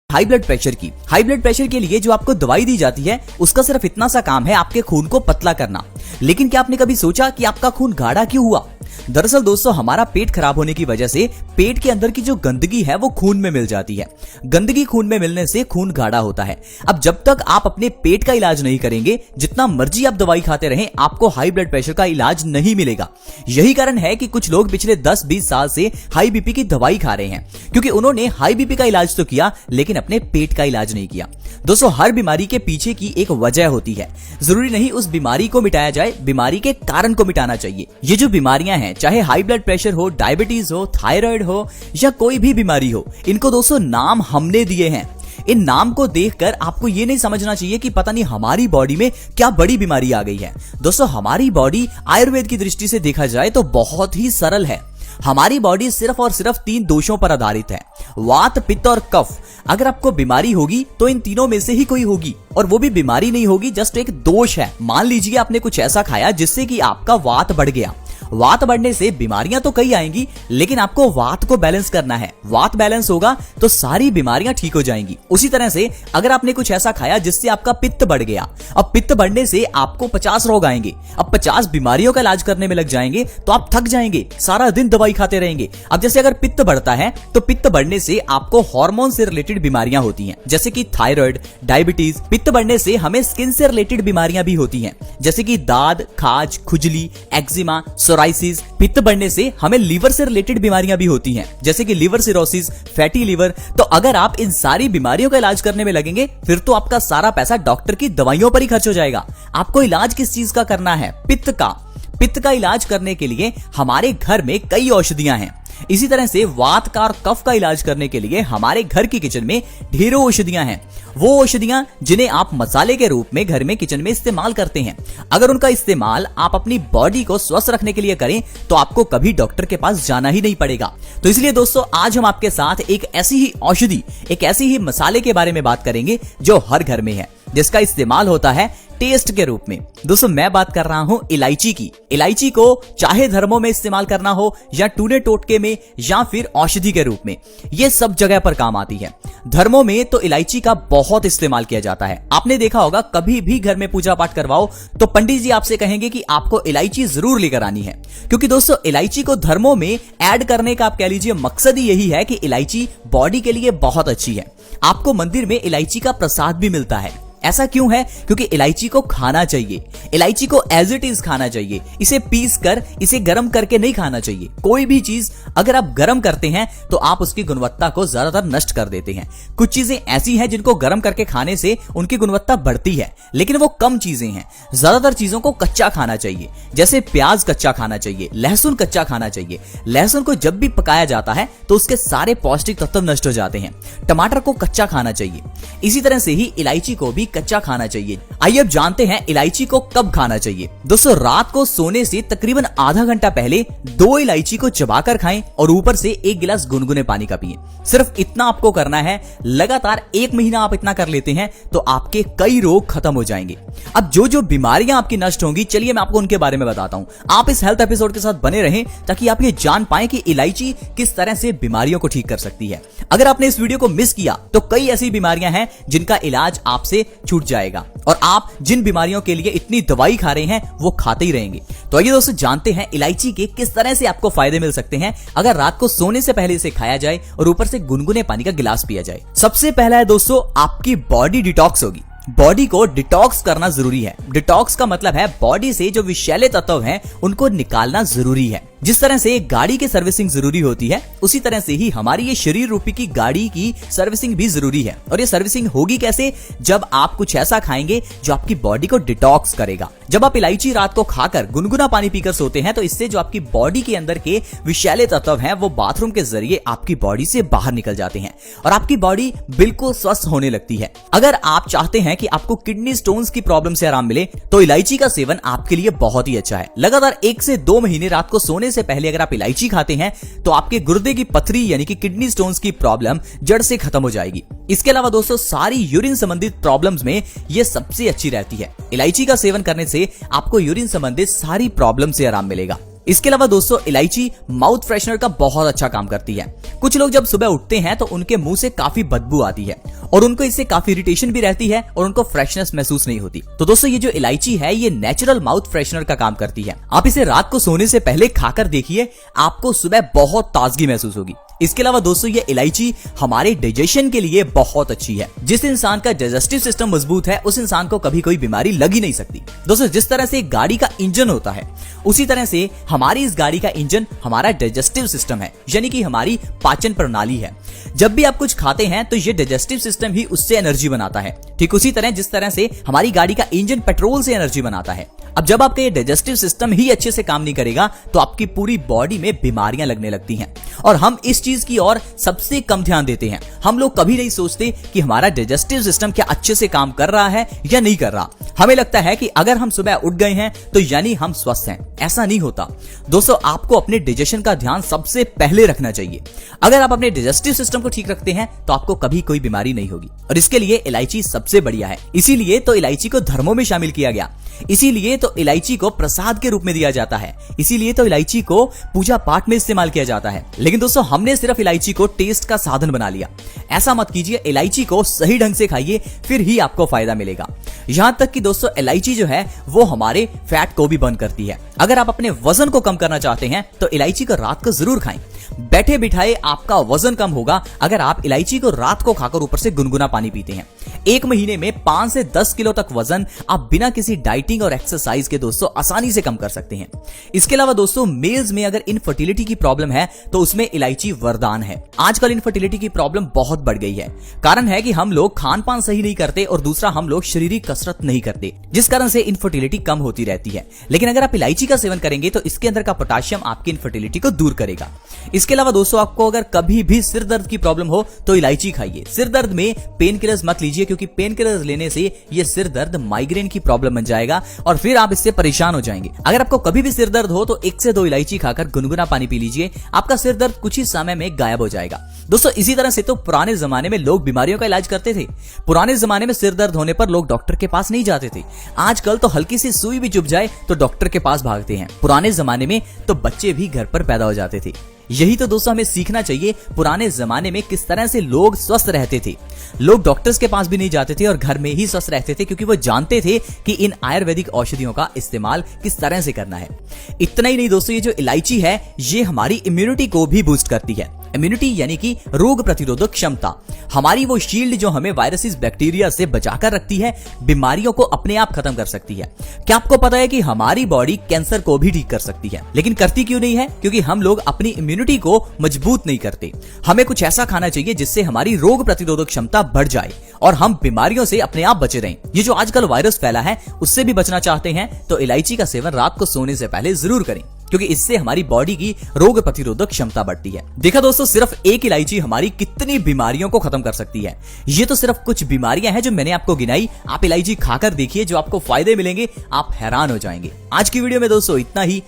High blood pressure के लिए जो आपको दवाई दी जाती है उसका सिर्फ इतना सा काम है आपके खून को पतला करना। लेकिन क्या आपने कभी सोचा कि आपका खून गाढ़ा क्यों हुआ? दरअसल दोस्तों, हमारा पेट खराब होने की वजह से पेट के अंदर की जो गंदगी है वो खून में मिल जाती है। गंदगी खून में मिलने से खून गाढ़ा होता है। अब जब तक आप अपने पेट का इलाज नहीं करेंगे, जितना मर्जी आप दवाई खाते रहें, आपको हाई ब्लड प्रेशर का इलाज नहीं मिलेगा। यही कारण है कि कुछ लोग पिछले 10-20 साल से हाई बीपी की दवाई खा रहे हैं, क्योंकि उन्होंने हाई बीपी का इलाज तो किया लेकिन अपने पेट का इलाज नहीं किया। दोस्तों, हर बीमारी के पीछे की एक वजह होती है। जरूरी नहीं उस बीमारी को मिटाया जाए, बीमारी के कारण को मिटाना चाहिए। ये जो बीमारियां हैं, चाहे हाई ब्लड प्रेशर हो, डायबिटीज हो, थायराइड हो या कोई भी बीमारी हो, इनको दोस्तों नाम हमने दिए हैं। इन नाम को देखकर आपको ये नहीं समझना चाहिए कि पता नहीं हमारी बॉडी में क्या बड़ी बीमारी आ गई है। दोस्तों, हमारी बॉडी आयुर्वेद की दृष्टि से देखा जाए तो बहुत ही सरल है। हमारी बॉडी सिर्फ और सिर्फ 3 दोषों पर आधारित है, वात, पित्त और कफ। अगर आपको बीमारी होगी तो इन तीनों में से ही कोई होगी, और वो भी बीमारी नहीं होगी, जस्ट एक दोष है। मान लीजिए आपने कुछ ऐसा खाया जिससे कि आपका वात बढ़ गया। वात बढ़ने से बीमारियां तो कई आएंगी, लेकिन आपको वात को बैलेंस करना है। वात बैलेंस होगा तो सारी बीमारियां ठीक हो जाएंगी। उसी तरह से अगर आपने कुछ ऐसा खाया जिससे आपका पित्त बढ़ गया, अब पित्त बढ़ने से आपको 50 रोग आएंगे। अब 50 बीमारियों का इलाज करने में लग जाएंगे तो आप थक जाएंगे, सारा दिन दवाई खाते रहेंगे। अब जैसे अगर पित्त बढ़ता है तो पित्त बढ़ने से आपको हार्मोन से रिलेटेड बीमारियां होती हैं, जैसे कि थायराइड, डायबिटीज। पित्त बढ़ने से हमें स्किन से रिलेटेड बीमारियां भी होती हैं, जैसे कि दाद, खाज, खुजली, एक्जिमा, सोराइसिस। पित्त बढ़ने से हमें लीवर से रिलेटेड बीमारियां भी होती हैं, जैसे कि लीवर सिरोसिस, फैटी लीवर। तो अगर आप इन सारी बीमारियों का इलाज करने में लगेंगे, फिर तो आपका सारा पैसा डॉक्टर की दवाइयों पर ही खर्च हो जाएगा। आपको इलाज किस चीज का करना है? पित्त का। पित्त का इलाज करने के लिए हमारे घर में कई औषधियां हैं। इसी तरह से वात का और कफ का इलाज करने के लिए हमारे घर की किचन में ढेरों औषधियां हैं। वो औषधियां जिन्हें आप मसाले के रूप में घर में किचन में इस्तेमाल करते हैं। अगर उनका इस्तेमाल आप अपनी बॉडी को स्वस्थ रखने के लिए करें तो आपको कभी डॉक्टर के पास जाना ही नहीं पड़ेगा। तो इसलिए दोस्तों, आज हम आपके साथ एक ऐसी ही औषधि, एक ऐसी ही मसाले के बारे में बात करेंगे जो हर घर में है, जिसका इस्तेमाल होता है टेस्ट के रूप में। दोस्तों, मैं बात कर रहा हूं इलायची की। इलायची को चाहे धर्मों में इस्तेमाल करना हो या टूने टोटके में या फिर औषधि के रूप में, ये सब जगह पर काम आती है। धर्मों में तो इलायची का बहुत इस्तेमाल किया जाता है। आपने देखा होगा, कभी भी घर में पूजा पाठ करवाओ तो पंडित जी आपसे कहेंगे कि आपको इलायची जरूर लेकर आनी है, क्योंकि दोस्तों इलायची को धर्मों में ऐड करने का आप कह लीजिए मकसद ही यही है कि इलायची बॉडी के लिए बहुत अच्छी है। आपको मंदिर में इलायची का प्रसाद भी मिलता है। ऐसा क्यों है? क्योंकि इलायची को खाना चाहिए, इलायची को एज इट इज खाना चाहिए। इसे पीस कर, इसे गर्म करके नहीं खाना चाहिए। कोई भी चीज अगर आप गर्म करते हैं तो आप उसकी गुणवत्ता को ज्यादातर नष्ट कर देते हैं। कुछ चीजें ऐसी हैं जिनको गर्म करके खाने से उनकी गुणवत्ता बढ़ती है, लेकिन वो कम चीजें हैं। ज्यादातर चीजों को कच्चा खाना चाहिए, जैसे प्याज कच्चा खाना चाहिए, लहसुन कच्चा खाना चाहिए। लहसुन को जब भी पकाया जाता है तो उसके सारे पौष्टिक तत्व नष्ट हो जाते हैं। टमाटर को कच्चा खाना चाहिए। इसी तरह से ही इलायची को भी कच्चा खाना चाहिए। आइए अब जानते हैं इलायची को कब खाना चाहिए। दोस्तों, रात को सोने से तकरीबन आधा घंटा पहले 2 इलायची को चबाकर खाएं और ऊपर से 1 गिलास गुनगुने पानी का पिएं। सिर्फ इतना आपको करना है। लगातार 1 महीना आप इतना कर लेते हैं तो आपके कई रोग खत्म हो जाएंगे। अब जो जो बीमारियां आपकी नष्ट होंगी, चलिए मैं आपको उनके बारे में बताता हूं। आप इस हेल्थ एपिसोड के साथ बने रहें ताकि आप ये जान पाएं कि इलायची किस तरह से बीमारियों को ठीक कर सकती है। अगर आपने इस वीडियो को मिस किया तो कई ऐसी बीमारियां हैं जिनका इलाज आपसे छूट जाएगा, और आप जिन बीमारियों के लिए इतनी दवाई खा रहे हैं वो खाते ही रहेंगे। तो आइए दोस्तों, जानते हैं इलायची के किस तरह से आपको फायदे मिल सकते हैं अगर रात को सोने से पहले इसे खाया जाए और ऊपर से गुनगुने पानी का गिलास पिया जाए। सबसे पहला है दोस्तों, आपकी बॉडी डिटॉक्स होगी। बॉडी को डिटॉक्स करना जरूरी है। डिटॉक्स का मतलब है बॉडी से जो विषैले तत्व हैं उनको निकालना जरूरी है। जिस तरह से एक गाड़ी की सर्विसिंग जरूरी होती है, उसी तरह से ही हमारी ये शरीर रूपी की गाड़ी की सर्विसिंग भी जरूरी है। और ये सर्विसिंग होगी कैसे? जब आप कुछ ऐसा खाएंगे जो आपकी बॉडी को डिटॉक्स करेगा। जब आप इलायची रात को खाकर गुनगुना पानी पीकर सोते हैं तो इससे जो आपकी बॉडी के अंदर के विषैले तत्व हैं वो बाथरूम के जरिए आपकी बॉडी से बाहर निकल जाते हैं और आपकी बॉडी बिल्कुल स्वस्थ होने लगती है। अगर आप चाहते हैं कि आपको किडनी स्टोन्स की प्रॉब्लम से आराम मिले तो इलायची का सेवन आपके लिए बहुत ही अच्छा है। लगातार 1 से 2 महीने रात को सोने से पहले अगर आप इलायची खाते हैं तो आपके गुर्दे की पथरी यानी कि किडनी स्टोन्स की प्रॉब्लम जड़ से खत्म हो जाएगी। इसके अलावा दोस्तों, सारी यूरिन संबंधित प्रॉब्लम्स में ये सबसे अच्छी रहती है। इलायची का सेवन करने से आपको यूरिन संबंधित सारी प्रॉब्लम से आराम मिलेगा। इसके अलावा दोस्तों इलायची माउथ फ्रेशनर का बहुत अच्छा काम करती है। कुछ लोग जब सुबह उठते हैं तो उनके मुंह से काफी बदबू आती है और उनको इससे काफी इरिटेशन भी रहती है और उनको फ्रेशनेस महसूस नहीं होती। तो दोस्तों ये जो इलायची है ये नेचुरल माउथ फ्रेशनर का काम करती है। आप इसे रात को सोने से पहले खाकर देखिए, आपको सुबह बहुत ताजगी महसूस होगी। इसके अलावा दोस्तों ये इलायची हमारे डाइजेशन के लिए बहुत अच्छी है। जिस इंसान का डाइजेस्टिव सिस्टम मजबूत है उस इंसान को कभी कोई बीमारी लग ही नहीं सकती। दोस्तों जिस तरह से एक गाड़ी का इंजन होता है उसी तरह से हमारी इस गाड़ी का इंजन हमारा डाइजेस्टिव सिस्टम है, यानी कि हमारी पाचन प्रणाली है। जब भी आप कुछ खाते हैं तो ये डाइजेस्टिव सिस्टम ही उससे एनर्जी बनाता है। ठीक उसी तरह जिस तरह से हमारी गाड़ी का इंजन पेट्रोल से एनर्जी बनाता है। अब जब आपका ये डाइजेस्टिव सिस्टम ही अच्छे से काम नहीं करेगा तो आपकी पूरी बॉडी में बीमारियां लगने लगती हैं और हम इस चीज की ओर सबसे कम ध्यान देते हैं। हम लोग कभी नहीं सोचते कि हमारा डाइजेस्टिव सिस्टम क्या अच्छे से काम कर रहा है या नहीं कर रहा। हमें लगता है कि अगर हम सुबह उठ गए हैं तो यानी हम स्वस्थ हैं। ऐसा नहीं होता दोस्तों, आपको अपने डाइजेशन का ध्यान सबसे पहले रखना चाहिए। अगर आप अपने डाइजेस्टिव सिस्टम को ठीक रखते हैं तो आपको कभी कोई बीमारी नहीं होगी और इसके लिए इलायची सबसे बढ़िया है। इसीलिए तो इलायची को धर्मों में शामिल किया गया, इसीलिए तो इलायची को प्रसाद के रूप में दिया जाता है, इसीलिए तो इलायची को पूजा पाठ में इस्तेमाल किया जाता है। लेकिन दोस्तों हमने सिर्फ इलायची को टेस्ट का साधन बना लिया। ऐसा मत कीजिए, इलायची को सही ढंग से खाइए, फिर ही आपको फायदा मिलेगा। यहां तक कि दोस्तों इलायची जो है वो हमारे फैट को भी बर्न करती है। अगर आप अपने वजन को कम करना चाहते हैं तो इलायची को रात को जरूर खाएं। बैठे बिठाए आपका वजन कम होगा अगर आप इलायची को रात को खाकर ऊपर से गुनगुना पानी पीते हैं। 1 महीने में 5 से 10 किलो तक वजन आप बिना किसी डाइटिंग और एक्सरसाइज के दोस्तों आसानी से कम कर सकते हैं। इसके अलावा दोस्तों मेल्स में अगर इनफर्टिलिटी की प्रॉब्लम है तो उसमें इलायची वरदान है। आजकल इनफर्टिलिटी की प्रॉब्लम बहुत बढ़ गई है। कारण है कि हम लोग खान पान सही नहीं करते और दूसरा हम लोग शारीरिक कसरत नहीं करते, जिस कारण से इनफर्टिलिटी कम होती रहती है। लेकिन अगर आप इलायची का सेवन करेंगे तो इसके अंदर का पोटेशियम आपकी इनफर्टिलिटी को दूर करेगा। इसके अलावा दोस्तों आपको अगर कभी भी सिर दर्द की प्रॉब्लम हो तो इलायची खाइए। सिर दर्द में पेन किलर्स मत लीजिए, क्योंकि पेन किलर्स लेने से ये सिर दर्द माइग्रेन की प्रॉब्लम बन जाएगा और फिर आप इससे परेशान हो जाएंगे। अगर आपको कभी भी सिर दर्द हो तो 1 से 2 इलायची खाकर गुनगुना पानी पी लीजिए, आपका सिर दर्द कुछ ही समय में गायब हो जाएगा। दोस्तों इसी तरह से तो पुराने जमाने में लोग बीमारियों का इलाज करते थे। पुराने जमाने में सिर दर्द होने पर लोग डॉक्टर के पास नहीं जाते थे। आजकल तो हल्की सी सुई भी चुभ जाए तो डॉक्टर के पास भागते हैं। पुराने जमाने में तो बच्चे भी घर पर पैदा हो जाते थे। यही तो दोस्तों हमें सीखना चाहिए, पुराने जमाने में किस तरह से लोग स्वस्थ रहते थे। लोग डॉक्टर्स के पास भी नहीं जाते थे और घर में ही स्वस्थ रहते थे, क्योंकि वो जानते थे कि इन आयुर्वेदिक औषधियों का इस्तेमाल किस तरह से करना है। इतना ही नहीं दोस्तों, ये जो इलायची है ये हमारी इम्यूनिटी को भी बूस्ट करती है। इम्यूनिटी यानी कि रोग प्रतिरोधक क्षमता, हमारी वो शील्ड जो हमें वायरसेस बैक्टीरिया से बचाकर रखती है, बीमारियों को अपने आप खत्म कर सकती है। क्या आपको पता है कि हमारी बॉडी कैंसर को भी ठीक कर सकती है? लेकिन करती क्यों नहीं है? क्योंकि हम लोग अपनी इम्यूनिटी को मजबूत नहीं करते। हमें कुछ ऐसा खाना चाहिए जिससे हमारी रोग प्रतिरोधक क्षमता बढ़ जाए और हम बीमारियों से अपने आप बचे रहें। ये जो आजकल वायरस फैला है उससे भी बचना चाहते हैं तो इलायची का सेवन रात को सोने से पहले जरूर करें, क्योंकि इससे हमारी बॉडी की रोग प्रतिरोधक क्षमता बढ़ती है। देखा दोस्तों, सिर्फ एक इलायची हमारी कितनी बीमारियों को खत्म कर सकती है। ये तो सिर्फ कुछ बीमारियां हैं जो मैंने आपको गिनाई। आप इलायची खाकर देखिए, जो आपको फायदे मिलेंगे आप हैरान हो जाएंगे। आज की वीडियो में दोस्तों इतना ही।